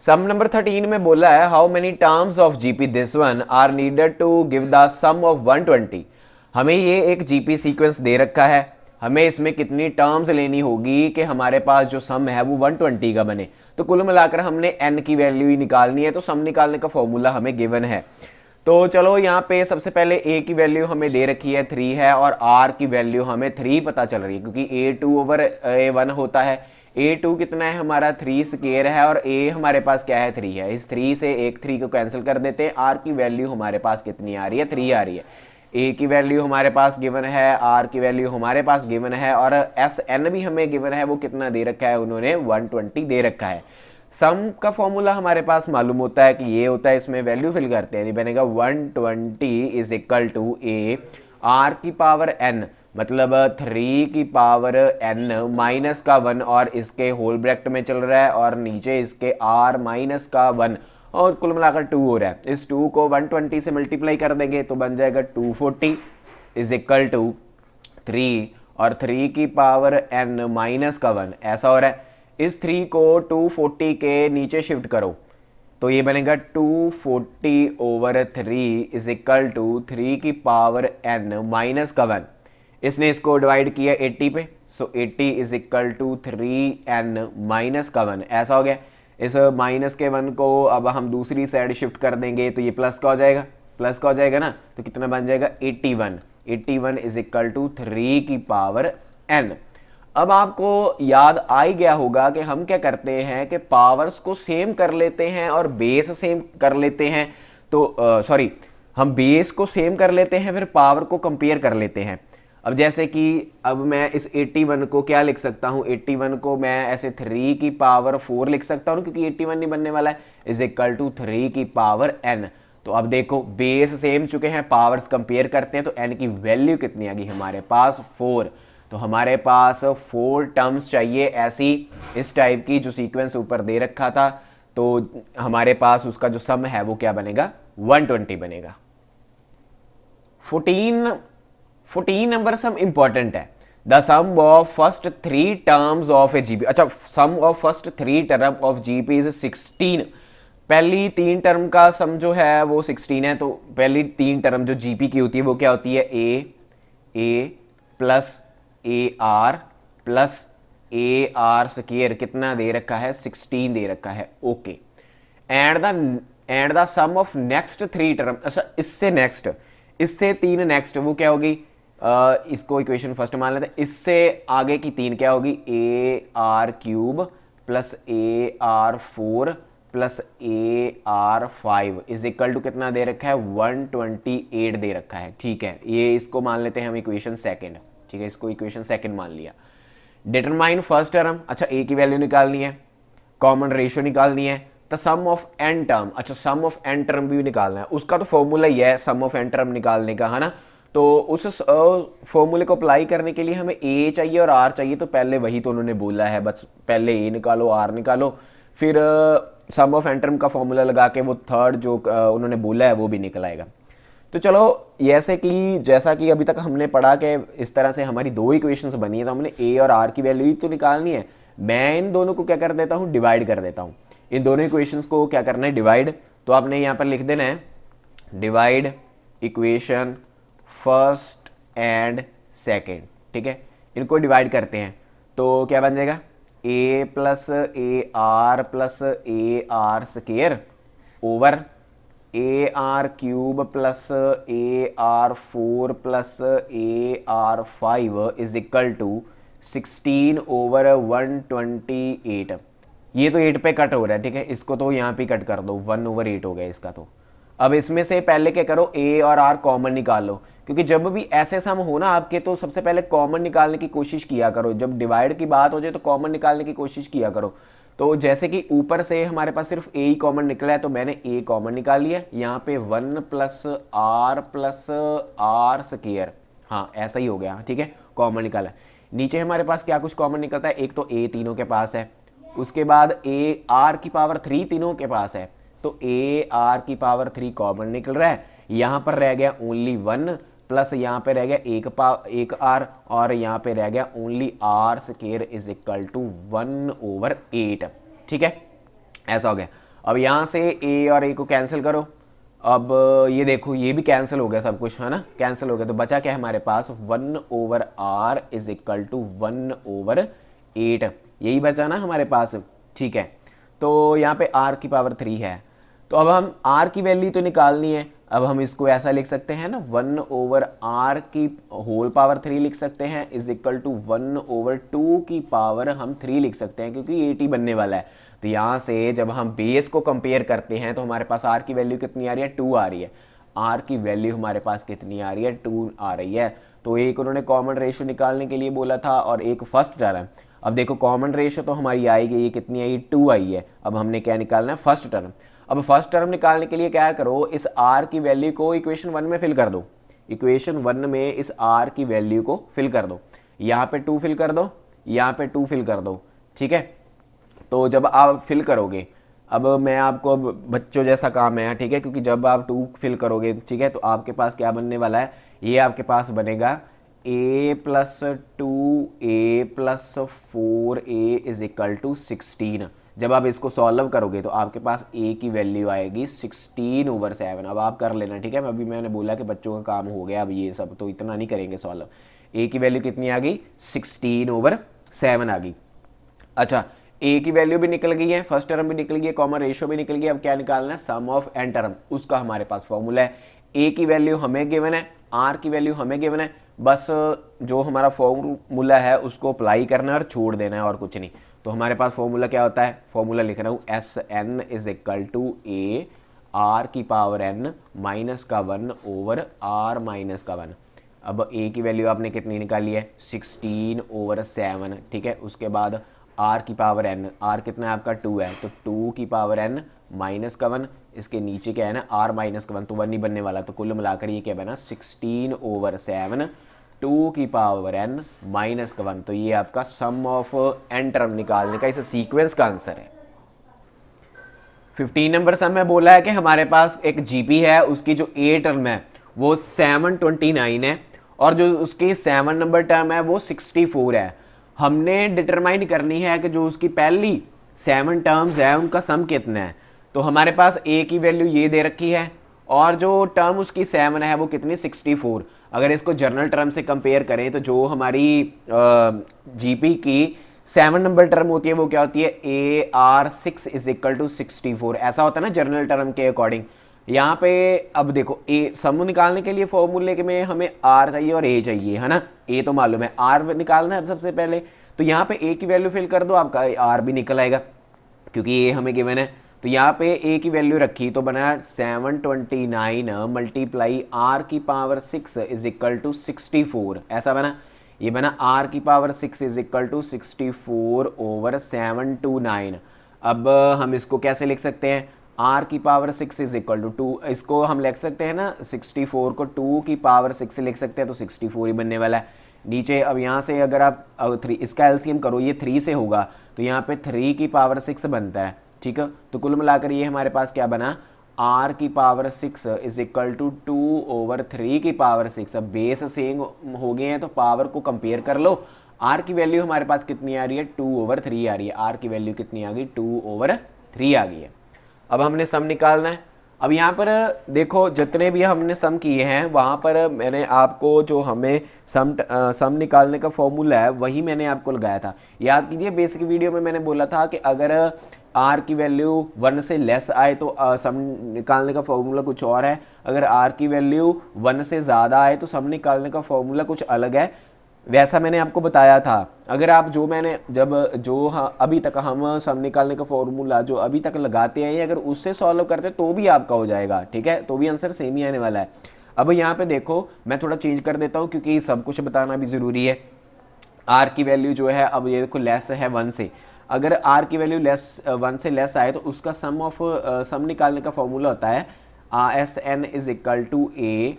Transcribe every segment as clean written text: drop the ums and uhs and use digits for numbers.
सम number 13 में बोला है how many terms of GP this one are needed to give the sum of 120। हमें ये एक जीपी सीक्वेंस दे रखा है, हमें इसमें कितनी टर्म्स लेनी होगी कि हमारे पास जो सम है वो 120 का बने। तो कुल मिलाकर हमने n की वैल्यू ही निकालनी है, तो सम निकालने का फॉर्मूला हमें गिवन है। तो चलो यहाँ पे सबसे पहले a की वैल्यू हमें दे रखी है 3 है और r की वैल्यू हमें 3 पता चल रही है, क्योंकि a2 ओवर a1 होता है। a2 कितना है हमारा 3 स्क्वायर है और a हमारे पास क्या है 3 है। इस 3 से एक 3 को कैंसिल कर देते हैं। r की वैल्यू हमारे पास कितनी आ रही है 3 आ रही है। a की वैल्यू हमारे पास गिवन है, r की वैल्यू हमारे पास गिवन है और sn भी हमें गिवन है। वो कितना दे रखा है उन्होंने 120 दे रखा है। सम का फॉर्मूला हमारे पास मालूम होता है कि ये होता है, इसमें वैल्यू फिल करते हैं, बनेगा 120 is equal to A R की पावर n, मतलब 3 की पावर n माइनस का 1 और इसके होल ब्रैकेट में चल रहा है और नीचे इसके r माइनस का 1 और कुल मिलाकर 2 हो रहा है। इस 2 को 120 से मल्टीप्लाई कर देंगे तो बन जाएगा 240 इज इक्वल टू 3 और 3 की पावर n माइनस का 1 ऐसा हो रहा है। इस 3 को 240 के नीचे शिफ्ट करो तो ये बनेगा 240 ओवर 3 इज इक्वल टू 3 की पावर n माइनस का 1। इसने इसको डिवाइड किया 80 पे, so 80 is equal to 3n minus का 1 ऐसा हो गया। इस माइनस के 1 को अब हम दूसरी साइड शिफ्ट कर देंगे तो ये प्लस का हो जाएगा, प्लस का हो जाएगा ना, तो कितना बन जाएगा 81। 81 इज इक्वल टू 3 की पावर n। अब आपको याद आ ही गया होगा कि हम क्या करते हैं कि पावर्स को सेम कर लेते हैं और बेस सेम कर लेते हैं। तो सॉरी, हम बेस को सेम कर लेते हैं फिर पावर को कंपेयर कर लेते हैं। अब जैसे कि अब मैं इस 81 को क्या लिख सकता हूँ, 81 को मैं ऐसे 3 की पावर 4 लिख सकता हूँ क्योंकि 81 नहीं बनने वाला है, इज इक्वल टू 3 की पावर n। तो अब देखो बेस सेम चुके हैं, पावर्स कंपेयर करते हैं तो n की वैल्यू कितनी आ गई हमारे पास 4। तो हमारे पास 4 टर्म्स चाहिए ऐसी इस टाइप की जो सीक्वेंस ऊपर दे रखा था। तो हमारे पास उसका जो सम है वो क्या बनेगा 120 बनेगा। 14 नंबर सम इंपॉर्टेंट है। The sum of first 3 terms of a GP, अच्छा sum of first 3 term of GP is 16। पहली 3 टर्म का सम जो है वो 16 है। तो पहली 3 टर्म जो जीपी की होती है वो क्या होती है a plus A r plus A r square कितना दे रखा है 16 दे रखा है। Okay, and the sum of next 3 term, अच्छा इससे नेक्स्ट, इससे 3 नेक्स्ट वो क्या होगी, इसको इक्वेशन फर्स्ट मान लेते हैं। इससे आगे की 3 क्या होगी A are cube plus A R 4 plus A R 5 is equal to कितना दे रखा है 128 दे रखा है। ठीक है, ये इसको मान लेते हैं हम इक्वेशन सेकंड। ठीक है, इसको इक्वेशन सेकंड मान लिया। डिटरमाइन फर्स्ट टर्म, अच्छा ए की वैल्यू निकालनी है, कॉमन रेशियो निकालनी है। तो सम ऑफ एन टर्म, अच्छा सम ऑफ एन टर्म भी निकालना है, उसका तो फॉर्मूला ही है सम ऑफ एन टर्म निकालने का, है ना। तो उस फॉर्मूले को अप्लाई करने के लिए हमें ए चाहिए और आर चाहिए, तो पहले वही तो उन्होंने बोला है, बस पहले ए निकालो आर निकालो, फिर सम ऑफ एन टर्म का फॉर्मूला लगा के वो थर्ड जो उन्होंने बोला है वो भी निकल आएगा। तो चलो ऐसे कि जैसा कि अभी तक हमने पढ़ा कि इस तरह से हमारी 2 इक्वेशंस बनी है, तो हमने ए और आर की वैल्यू ही तो निकालनी है। मैं इन दोनों को क्या कर देता हूँ डिवाइड कर देता हूँ। इन दोनों इक्वेशंस को क्या करना है डिवाइड, तो आपने यहाँ पर लिख देना है divide equation first and second. ठीक है, इनको डिवाइड करते हैं तो क्या बन जाएगा a plus A r square over a are cube plus A R 4 plus A R 5 is equal to 16 over 128। ये तो 8 पे कट हो रहा है, ठीक है, इसको तो यहाँ पे कट कर दो, 1 ओवर 8 हो गया इसका। तो अब इसमें से पहले क्या करो ए और आर कॉमन निकाल लो, क्योंकि जब भी ऐसे सम हो ना आपके तो सबसे पहले कॉमन निकालने की कोशिश किया करो। जब डिवाइड की बात हो जाए तो कॉमन निकालने की कोशिश किया करो। तो जैसे कि ऊपर से हमारे पास सिर्फ ए ही कॉमन निकला है तो मैंने ए कॉमन निकाल लिया। यहाँ पे 1 प्लस आर स्क्वायर, हाँ ऐसा ही हो गया, ठीक है, कॉमन निकाला। नीचे हमारे पास क्या कुछ कॉमन निकलता है, एक तो ए तीनों के पास है, उसके बाद ए आर की पावर 3 तीनों के पास है, तो ए आर की पावर 3 कॉमन निकल रहा है। यहाँ पर रह गया ओनली 1 प्लस यहाँ पे रह गया एक आर और यहाँ पे रह गया only R square is equal to 1 over 8। ठीक है, ऐसा हो गया। अब यहाँ से ए और ए को कैंसिल करो। अब ये देखो ये भी कैंसिल हो गया सब कुछ, है ना, कैंसिल हो गया। तो बचा क्या है हमारे पास, 1/r इज इक्वल टू 1/8, यही बचा ना हमारे पास। ठीक है, तो यहाँ पे r की पावर 3 है। तो अब हम r की वैल्यू तो निकालनी है। अब हम इसको ऐसा लिख सकते हैं ना, 1/r की होल पावर 3 लिख सकते हैं इज इक्वल टू 1/2 की पावर हम 3 लिख सकते हैं, क्योंकि 80 बनने वाला है। तो यहाँ से जब हम बेस को कंपेयर करते हैं तो हमारे पास r की वैल्यू कितनी आ रही है, 2 आ रही है। r की वैल्यू हमारे पास कितनी आ रही है, 2 आ रही है। तो एक उन्होंने कॉमन रेशियो निकालने के लिए बोला था और एक फर्स्ट टर्म। अब देखो कॉमन रेशियो तो हमारी आएगी, ये कितनी आई, 2 आई है। अब हमने क्या निकालना है, फर्स्ट टर्म। अब फर्स्ट टर्म निकालने के लिए क्या करो, इस r की वैल्यू को इक्वेशन 1 में फिल कर दो। इक्वेशन 1 में इस r की वैल्यू को फिल कर दो। यहाँ पे 2 फिल कर दो, यहाँ पे 2 फिल कर दो। ठीक है, तो जब आप फिल करोगे, अब मैं आपको, अब बच्चों जैसा काम है, ठीक है, क्योंकि जब आप 2 फिल करोगे, ठीक है, तो आपके पास क्या बनने वाला है, ये आपके पास बनेगा a plus 2a plus 4a is equal to 16। जब आप इसको सॉल्व करोगे तो आपके पास a की वैल्यू आएगी 16/7। अब आप कर लेना, ठीक है, अभी मैंने बोला कि बच्चों का काम हो गया, अब ये सब तो इतना नहीं करेंगे सॉल्व। a की वैल्यू कितनी आ गई, 16/7 आ गई। अच्छा, a की वैल्यू भी निकल गई है, फर्स्ट टर्म भी निकल गई है, कॉमन रेशियो भी निकल गई। अब क्या निकालना है, सम ऑफ n टर्म, उसका हमारे पास फॉर्मूला है। a की वैल्यू हमें गिवन है, r की वैल्यू हमें गिवन है, बस जो हमारा फॉर्मूला है उसको अप्लाई करना है और छोड़ देना है, और कुछ नहीं। तो हमारे पास फॉर्मूला क्या होता है, फॉर्मूला लिख रहा हूँ, Sn is equal to a r की पावर n माइनस का 1 ओवर r माइनस का 1। अब a की वैल्यू आपने कितनी निकाली है, 16/7। ठीक है, उसके बाद r की पावर n, r कितना है आपका 2 है, तो 2 की पावर n माइनस का 1, इसके नीचे क्या है ना, r माइनस का 1, तो 1 नहीं बनने वाला। तो कुल मिलाकर ये क्या बना, 16/7, 2 की पावर n माइनस का 1। तो ये आपका सम ऑफ n टर्म निकालने का इस सीक्वेंस का आंसर है। 15 नंबर सम में बोला है कि हमारे पास एक जीपी है, उसकी जो ए टर्म है वो 729 है और जो उसकी 7 नंबर टर्म है वो 64 है। हमने डिटरमाइन करनी है कि जो उसकी पहली 7 टर्म्स है उनका सम कितना है। तो हमारे पास ए की वैल्यू ये दे रखी है और जो टर्म उसकी 7 है वो कितनी, 64। अगर इसको जर्नल टर्म से कंपेयर करें तो जो हमारी जीपी की 7 नंबर टर्म होती है वो क्या होती है, AR6 इज इक्वल टू 64, ऐसा होता है ना जर्नल टर्म के अकॉर्डिंग। यहाँ पे अब देखो ए सम निकालने के लिए फॉर्मूले के में हमें R चाहिए और A चाहिए, है ना। A तो मालूम है, R निकालना है सबसे पहले। तो यहाँ पे A की वैल्यू फिल कर दो, आपका R भी निकल आएगा क्योंकि A हमें गिवन है। तो यहाँ पे A की वैल्यू रखी तो बना 729 मल्टीप्लाई R की पावर 6 इज इक्वल टू 64, ऐसा बना। ये बना R की पावर 6 इज इक्वल टू 64/729। अब हम इसको कैसे लिख सकते हैं, R की पावर 6 इज इक्वल टू 2, इसको हम लिख सकते हैं ना 64 को 2 की पावर 6 से लिख सकते हैं, तो 64 ही बनने वाला है नीचे। अब यहाँ से अगर आप 3 इसका एलसीएम करो, ये 3 से होगा तो यहाँ पे 3 की पावर 6 बनता है, ठीक है। तो कुल मिलाकर ये हमारे पास क्या बना, R की पावर 6 इज इक्वल टू 2/3 की पावर 6। अब बेस सेम हो गए हैं तो पावर को कंपेयर कर लो। R की वैल्यू हमारे पास कितनी आ रही है, 2/3 आ रही है। R की वैल्यू कितनी आ गई, 2/3 आ गई है। अब हमने सम निकालना है। अब यहाँ पर देखो जितने भी हमने सम किए हैं वहाँ पर मैंने आपको जो हमें सम निकालने का फॉर्मूला है वही मैंने आपको लगाया था। याद कीजिए बेसिक वीडियो में मैंने बोला था कि अगर R की वैल्यू 1 से लेस आए तो सम निकालने का फॉर्मूला कुछ और है, अगर R की वैल्यू 1 से ज़्यादा आए तो सम निकालने का फॉर्मूला कुछ अलग है। वैसा मैंने आपको बताया था। अगर आप जो मैंने अभी तक हम सम निकालने का फॉर्मूला जो अभी तक लगाते हैं अगर उससे सॉल्व करते तो भी आपका हो जाएगा, ठीक है, तो भी आंसर सेम ही आने वाला है। अब यहाँ पे देखो मैं थोड़ा चेंज कर देता हूँ क्योंकि सब कुछ बताना भी ज़रूरी है। R की वैल्यू जो है, अब ये देखो लेस है 1 से, अगर R की वैल्यू 1 से लेस आए तो उसका सम निकालने का फॉर्मूला होता है Sn is equal to A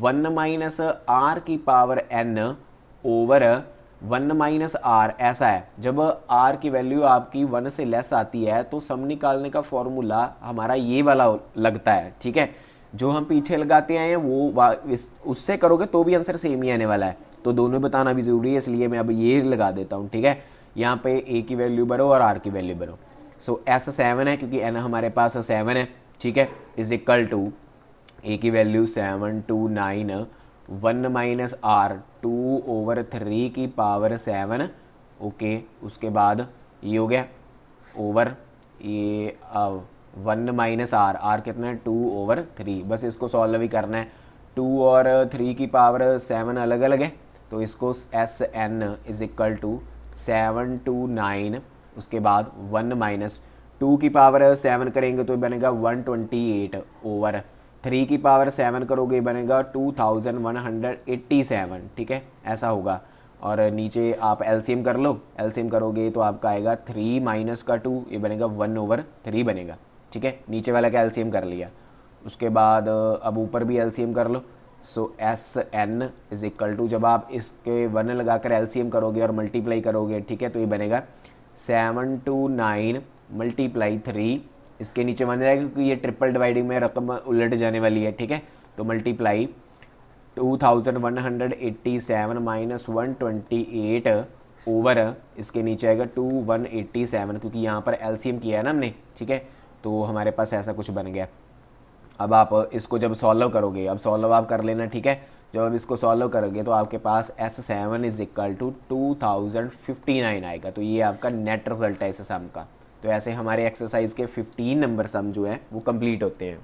1 minus R की power n over 1 minus R, ऐसा है। जब R की वैल्यू आपकी 1 से लेस आती है तो सम निकालने का फॉर्मूला हमारा ये वाला लगता है, ठीक है। जो हम पीछे लगाते आए हैं वो उससे करोगे तो भी आंसर सेम ही आने वाला है, तो दोनों बताना भी ज़रूरी है, इसलिए मैं अब ये लगा देता हूँ, ठीक है। यहाँ पे A की वैल्यू भरो और R की वैल्यू भरो। सो एस 7 है क्योंकि एन हमारे पास 7 है, ठीक है, इज इक्वल टू ए की वैल्यू 729 1 माइनस आर 2/3 की पावर 7, ओके। उसके बाद ये हो गया ओवर ये 1 माइनस आर, आर कितना है 2/3, बस इसको सॉल्व भी करना है। 2 और 3 की पावर 7 अलग अलग है, तो इसको S N is equal to 729, उसके बाद 1 माइनस 2 की पावर 7 करेंगे तो बनेगा 128/3 की पावर 7 करोगे बनेगा 2187, ठीक है, ऐसा होगा। और नीचे आप एलसीएम कर लो, एलसीएम करोगे तो आपका आएगा 3 माइनस का 2, ये बनेगा 1/3 बनेगा, ठीक है। नीचे वाला का एलसीएम कर लिया, उसके बाद अब ऊपर भी एलसीएम कर लो। So s N is equal to, जब आप इसके 1 लगाकर एलसीएम करोगे और मल्टीप्लाई करोगे, ठीक है, तो ये बनेगा 729 मल्टीप्लाई 3, इसके नीचे बन जाएगा क्योंकि ये ट्रिपल डिवाइडिंग में रकम उलट जाने वाली है, ठीक है। तो मल्टीप्लाई 2187 माइनस 128 ओवर, इसके नीचे आएगा 2187 क्योंकि यहाँ पर एलसीएम किया है ना हमने, ठीक है, तो हमारे पास ऐसा कुछ बन गया। अब आप इसको जब सॉल्व करोगे, अब सॉल्व आप कर लेना, ठीक है, जब आप इसको सॉल्व करोगे तो आपके पास S7 इज इक्वल टू 2059 आएगा। तो ये आपका नेट रिजल्ट है इस सम का। तो ऐसे हमारे एक्सरसाइज के 15 नंबर सम जो है वो कंप्लीट होते हैं।